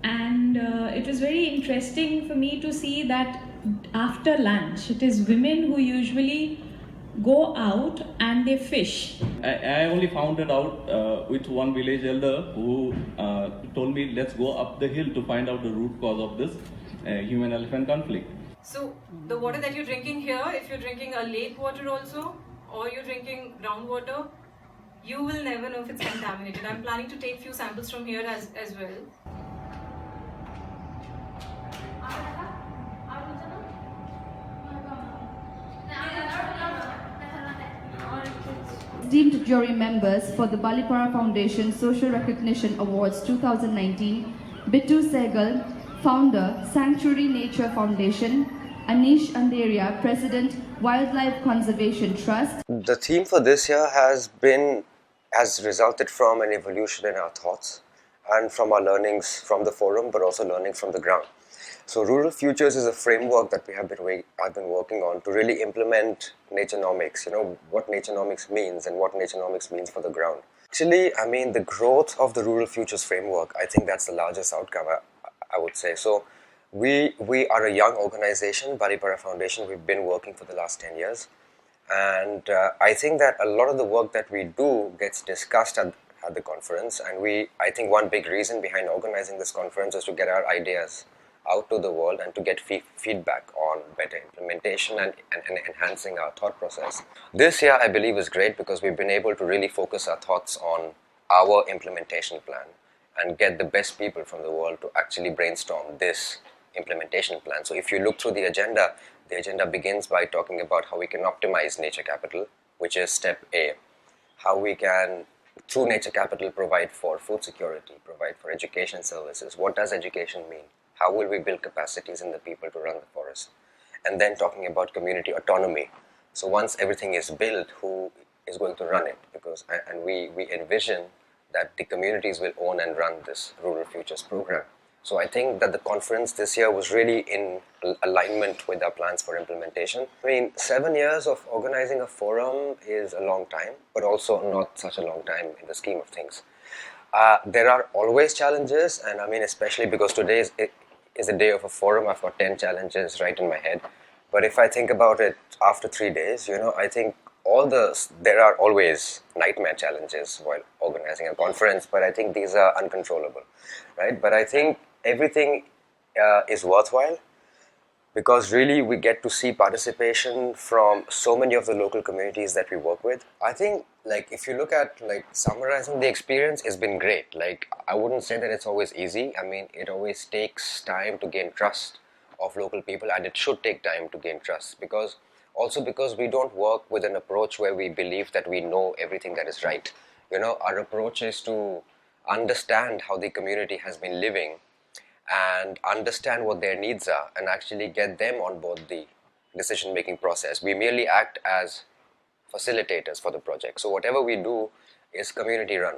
And it was very interesting for me to see that after lunch, it is women who usually go out and they fish. I only found it out with one village elder who told me, let's go up the hill to find out the root cause of this human-elephant conflict. So the water that you're drinking here, if you're drinking a lake water also, or you're drinking groundwater, you will never know if it's contaminated. I'm planning to take few samples from here as well. Esteemed jury members for the Balipara Foundation Social Recognition Awards 2019, Bittu Sehgal, Founder, Sanctuary Nature Foundation, Anish Anderia, President, Wildlife Conservation Trust. The theme for this year has resulted from an evolution in our thoughts and from our learnings from the forum, but also learnings from the ground. So Rural Futures is a framework that I've been working on to really implement naturenomics, what naturenomics means and what naturenomics means for the ground. Actually, the growth of the Rural Futures framework, I think that's the largest outcome, I would say. So we are a young organization, Balipara Foundation. We've been working for the last 10 years. And I think that a lot of the work that we do gets discussed at the conference. And I think one big reason behind organizing this conference is to get our ideas out to the world and to get feedback on better implementation and enhancing our thought process. This year I believe is great because we've been able to really focus our thoughts on our implementation plan and get the best people from the world to actually brainstorm this implementation plan. So if you look through the agenda begins by talking about how we can optimize nature capital, which is step A. How we can, through nature capital, provide for food security, provide for education services. What does education mean? How will we build capacities in the people to run the forest? And then talking about community autonomy. So once everything is built, who is going to run it? And we envision that the communities will own and run this Rural Futures program. So I think that the conference this year was really in alignment with our plans for implementation. 7 years of organizing a forum is a long time, but also not such a long time in the scheme of things. There are always challenges, and especially because today is a day of a forum. I've got 10 challenges right in my head. But if I think about it after 3 days, I think there are always nightmare challenges while organizing a conference, but I think these are uncontrollable, right? But I think everything is worthwhile because really we get to see participation from so many of the local communities that we work with. I think if you look at summarizing the experience, it's been great. I wouldn't say that it's always easy. It always takes time to gain trust of local people, and it should take time to gain trust because we don't work with an approach where we believe that we know everything that is right. Our approach is to understand how the community has been living and understand what their needs are and actually get them on board the decision-making process. We merely act as facilitators for the project. So whatever we do is community run.